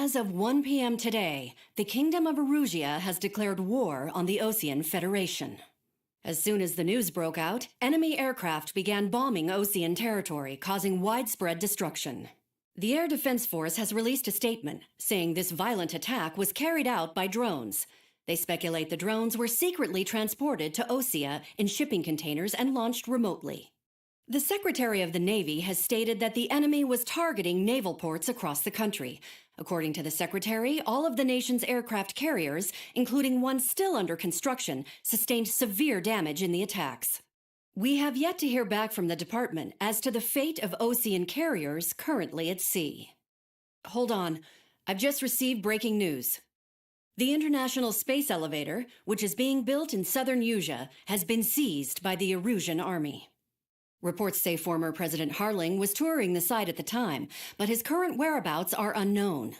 As of 1 p.m. today, the Kingdom of Erusia has declared war on the Osean Federation. As soon as the news broke out, enemy aircraft began bombing Osean territory, causing widespread destruction. The Air Defense Force has released a statement saying this violent attack was carried out by drones. They speculate the drones were secretly transported to Osea in shipping containers and launched remotely. The Secretary of the Navy has stated that the enemy was targeting naval ports across the country. According to the Secretary, all of the nation's aircraft carriers, including one still under construction, sustained severe damage in the attacks. We have yet to hear back from the department as to the fate of Osean carriers currently at sea. Hold on, I've just received breaking news. The International Space Elevator, which is being built in southern Usea, has been seized by the Erusian army. Reports say former President Harling was touring the site at the time, but his current whereabouts are unknown.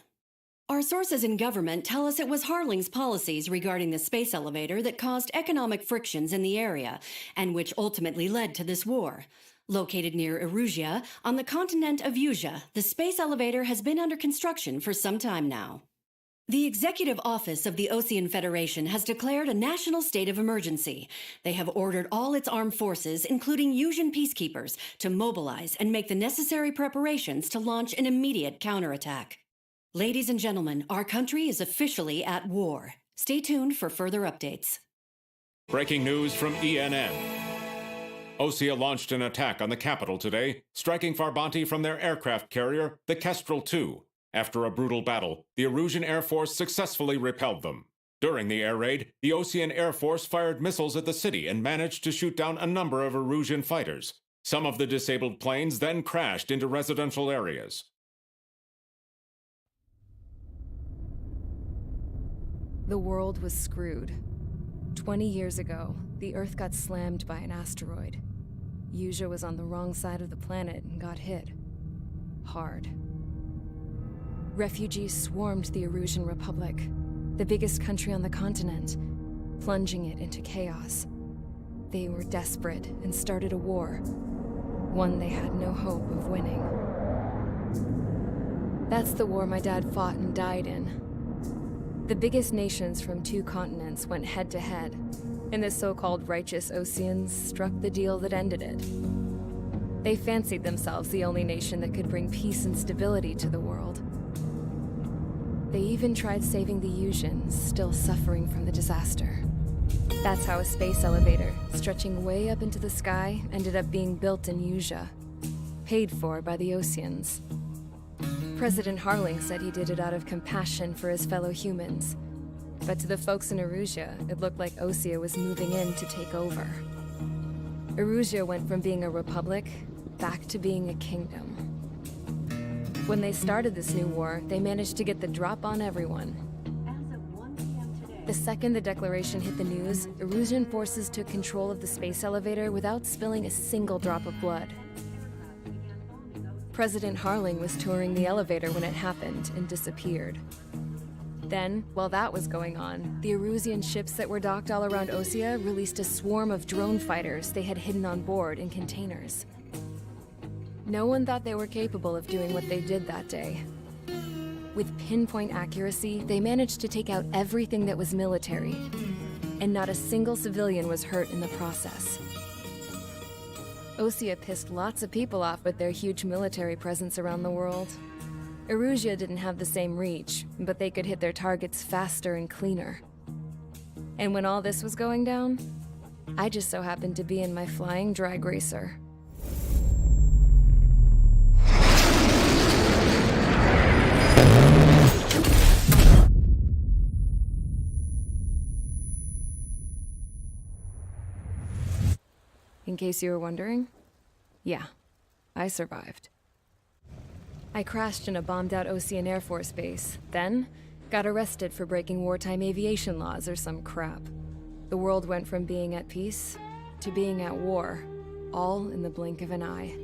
Our sources in government tell us it was Harling's policies regarding the space elevator that caused economic frictions in the area, and which ultimately led to this war. Located near Erusia, on the continent of Usea, the space elevator has been under construction for some time now. The Executive Office of the Osean Federation has declared a national state of emergency. They have ordered all its armed forces, including Usean peacekeepers, to mobilize and make the necessary preparations to launch an immediate counterattack. Ladies and gentlemen, our country is officially at war. Stay tuned for further updates. Breaking news from ENN. Osea launched an attack on the capital today, striking Farbanti from their aircraft carrier, the Kestrel II. After a brutal battle, the Erusian Air Force successfully repelled them. During the air raid, the Osean Air Force fired missiles at the city and managed to shoot down a number of Erusian fighters. Some of the disabled planes then crashed into residential areas. The world was screwed. 20 years ago, the Earth got slammed by an asteroid. Usea was on the wrong side of the planet and got hit. Hard. Refugees swarmed the Erusian Republic, the biggest country on the continent, plunging it into chaos. They were desperate and started a war, one they had no hope of winning. That's the war my dad fought and died in. The biggest nations from 2 continents went head-to-head, and the so-called righteous Oseans struck the deal that ended it. They fancied themselves the only nation that could bring peace and stability to the world. They even tried saving the Useans, still suffering from the disaster. That's how a space elevator, stretching way up into the sky, ended up being built in Usea, paid for by the Oseans. President Harling said he did it out of compassion for his fellow humans. But to the folks in Erusia, it looked like Osea was moving in to take over. Erusia went from being a republic back to being a kingdom. When they started this new war, they managed to get the drop on everyone. As of 1 p.m. today, The second the declaration hit the news, Erusian forces took control of the space elevator without spilling a single drop of blood. President Harling was touring the elevator when it happened and disappeared. Then, while that was going on, the Erusian ships that were docked all around Osea released a swarm of drone fighters they had hidden on board in containers. No one thought they were capable of doing what they did that day. With pinpoint accuracy, they managed to take out everything that was military, and not a single civilian was hurt in the process. Osea pissed lots of people off with their huge military presence around the world. Erusia didn't have the same reach, but they could hit their targets faster and cleaner. And when all this was going down, I just so happened to be in my flying drag racer. In case you were wondering, yeah, I survived. I crashed in a bombed-out Osean Air Force base, then got arrested for breaking wartime aviation laws or some crap. The world went from being at peace to being at war, all in the blink of an eye.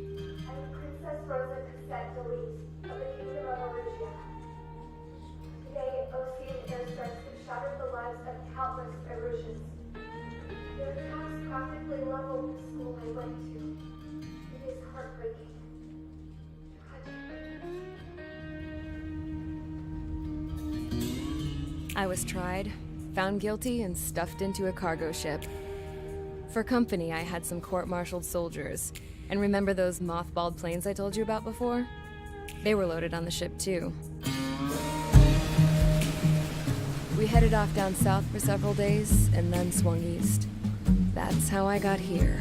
Princess Rosa Cassette Delete of the Kingdom of Erusia. Today, Osean airstrikes have shattered the lives of countless Erusians. Their attacks practically leveled the school I went to. It is heartbreaking. Tragic. I was tried, found guilty, and stuffed into a cargo ship. For company, I had some court-martialed soldiers. And remember those mothballed planes I told you about before? They were loaded on the ship, too. We headed off down south for several days, and then swung east. That's how I got here.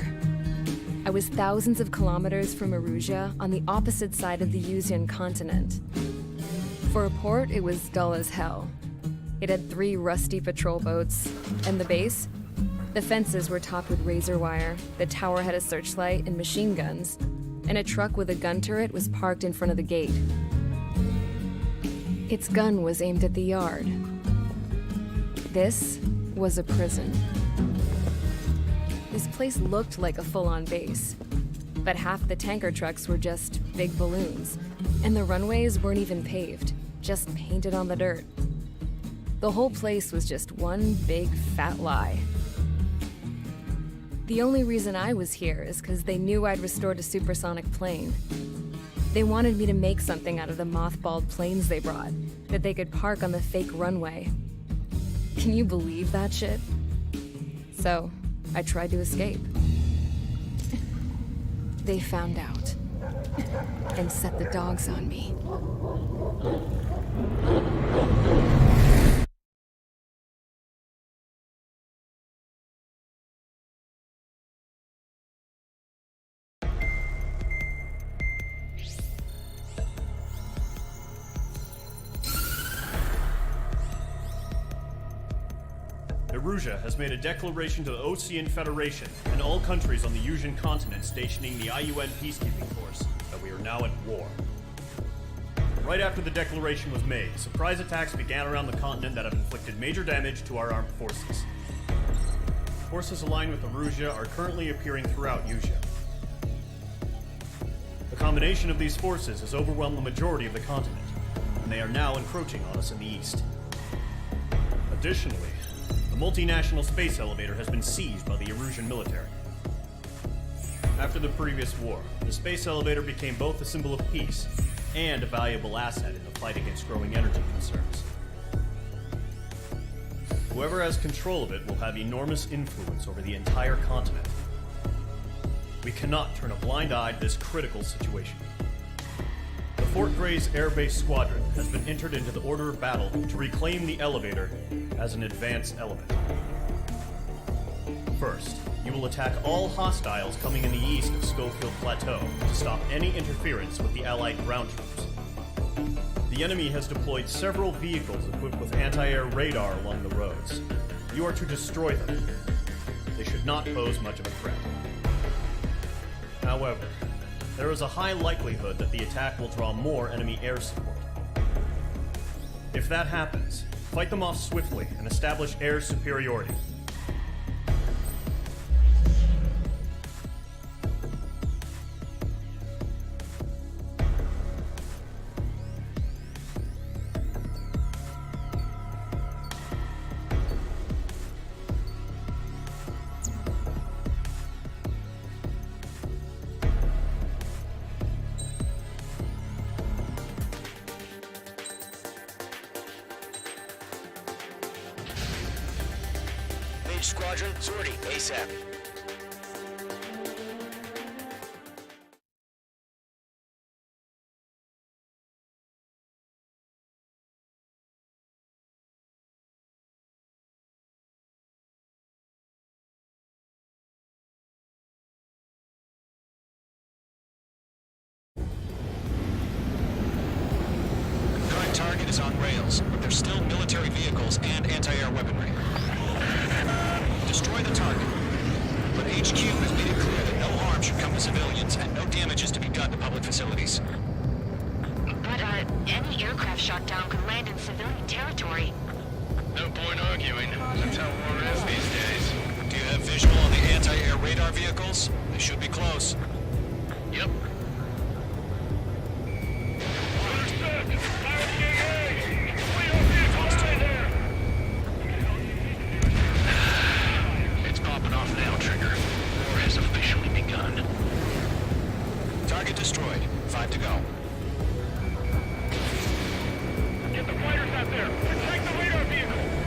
I was thousands of kilometers from Erusia, on the opposite side of the Yuzian continent. For a port, it was dull as hell. It had 3 rusty patrol boats, and the base? The fences were topped with razor wire, the tower had a searchlight and machine guns, and a truck with a gun turret was parked in front of the gate. Its gun was aimed at the yard. This was a prison. This place looked like a full-on base, but half the tanker trucks were just big balloons, and the runways weren't even paved, just painted on the dirt. The whole place was just one big fat lie. The only reason I was here is because they knew I'd restored a supersonic plane. They wanted me to make something out of the mothballed planes they brought, that they could park on the fake runway. Can you believe that shit? So, I tried to escape. They found out, and set the dogs on me. Erusia has made a declaration to the Ocean Federation and all countries on the Yuzian continent stationing the IUN peacekeeping force that we are now at war. Right after the declaration was made, surprise attacks began around the continent that have inflicted major damage to our armed forces. Forces aligned with Erusia are currently appearing throughout Yusia. The combination of these forces has overwhelmed the majority of the continent, and they are now encroaching on us in the east. Additionally, the multinational space elevator has been seized by the Erusian military. After the previous war, the space elevator became both a symbol of peace and a valuable asset in the fight against growing energy concerns. Whoever has control of it will have enormous influence over the entire continent. We cannot turn a blind eye to this critical situation. The Fort Gray's Air Base Squadron has been entered into the order of battle to reclaim the elevator as an advance element. First, you will attack all hostiles coming in the east of Schofield Plateau to stop any interference with the Allied ground troops. The enemy has deployed several vehicles equipped with anti-air radar along the roads. You are to destroy them. They should not pose much of a threat. However, there is a high likelihood that the attack will draw more enemy air support. If that happens, fight them off swiftly and establish air superiority. Squadron, sortie, ASAP. Current target is on rails, but there's still military vehicles and anti-air weaponry. Destroy the target, but HQ has made it clear that no harm should come to civilians and no damage is to be done to public facilities. But, any aircraft shot down could land in civilian territory. No point arguing. That's how war is these days. Do you have visual on the anti-air radar vehicles? They should be close. Yep. Understood! Fire the AA! We don't vehicles stay there! It's popping off now, Trigger. War has officially begun. Target destroyed. 5 to go. Get the fighters out there! Protect the radar vehicle!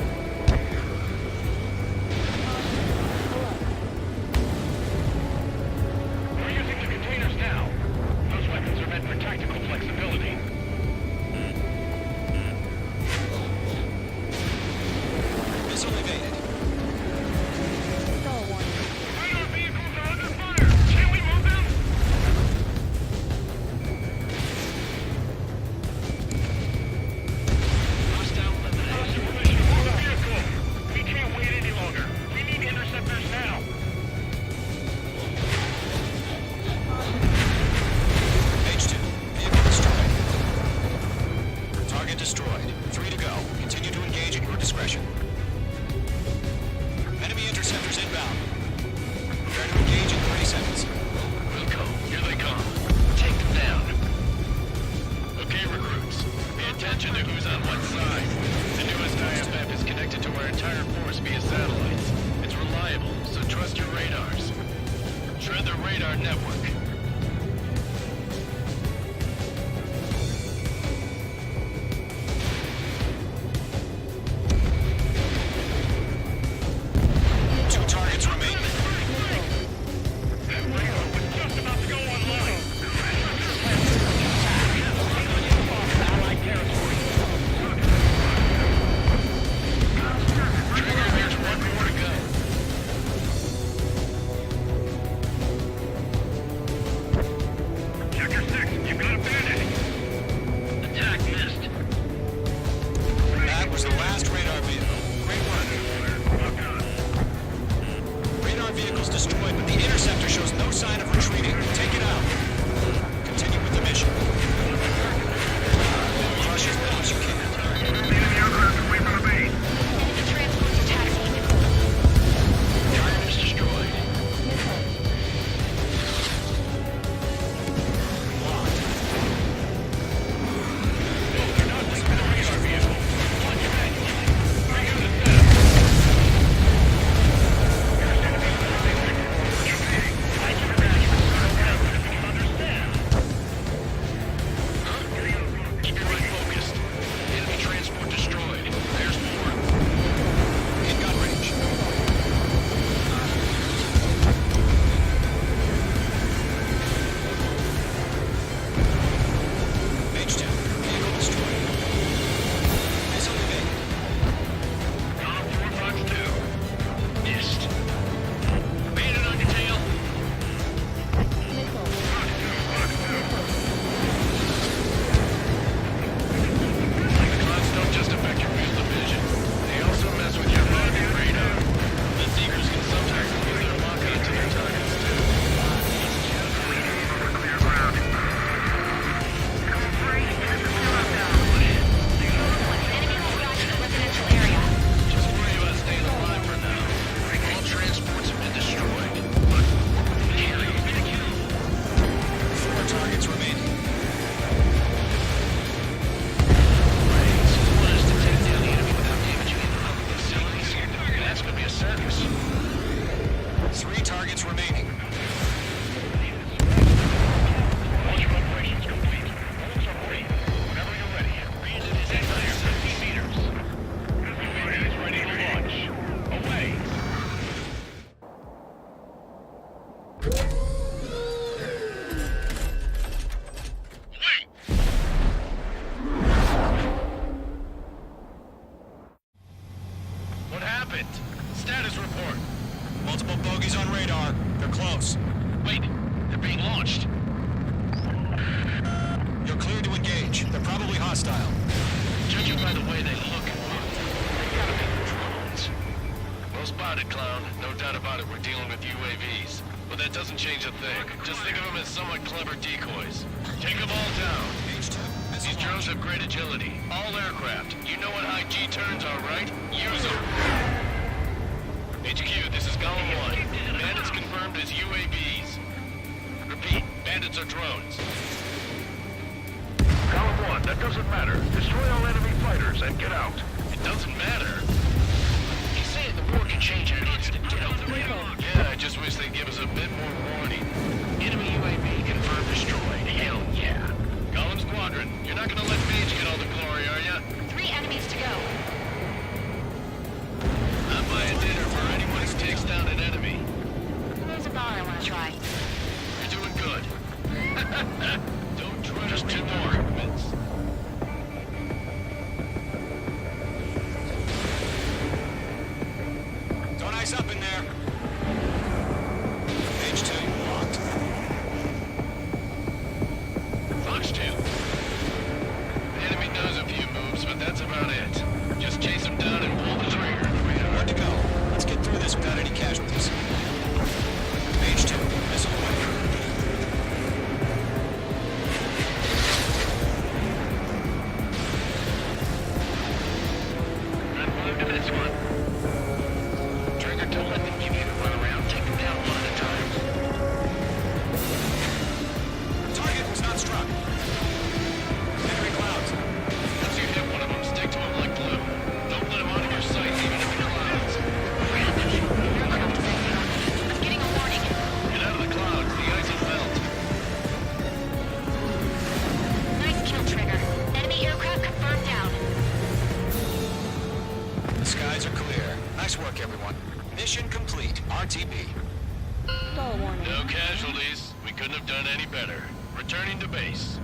hostile. Judging by the way they look and move, they gotta be drones. Well spotted, clown. No doubt about it, we're dealing with UAVs. But that doesn't change a thing. Just think of them as somewhat clever decoys. Take them all down. These drones have great agility. All aircraft. You know what high G turns are, right? Use them. HQ, this is Golem 1. Bandits confirmed as UAVs. Repeat, bandits are drones. Column 1, that doesn't matter. Destroy all enemy fighters and get out. It doesn't matter. He's saying the war can change in an instant. Get out the window. Yeah, I just wish they'd give us a bit more warning. Enemy UAV confirmed destroyed. Hell yeah. Golem Squadron, you're not gonna let Mage get all the glory, are ya? 3 enemies to go. I'm buying dinner for anyone who takes down an enemy. There's a bar I want to try. You're doing good. Don't try just 2 more. Vince. Don't ice up in there. Page 2, locked. Fox 2. The enemy does a few moves, but that's about it. Just chase him down and pull the trigger. Where to go? Let's get through this without any casualties. Page 2, missile away. Good move to this one. Trigger, don't let them give you the run around. Take them down one at a time. Target was not struck. Enemy clouds. Once you hit one of them, stick to him like glue. Don't let him out of your sight, even if you're clouds. Aircraft is acting on me. I'm getting a warning. Get out of the clouds. The ice will melt. Nice kill, Trigger. Enemy aircraft confirmed down. The skies are clear. Nice work, everyone. Mission complete. RTB. No casualties. We couldn't have done any better. Returning to base.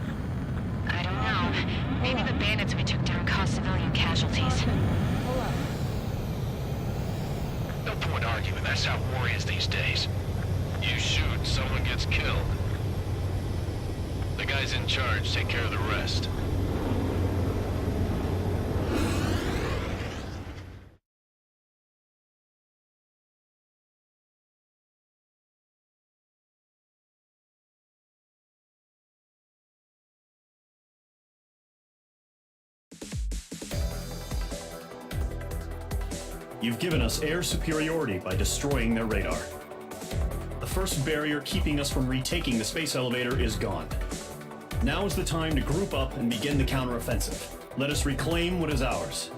I don't know. Maybe the bandits we took down caused civilian casualties. No point arguing. That's how war is these days. You shoot, someone gets killed. The guys in charge take care of the rest. You've given us air superiority by destroying their radar. The first barrier keeping us from retaking the space elevator is gone. Now is the time to group up and begin the counteroffensive. Let us reclaim what is ours.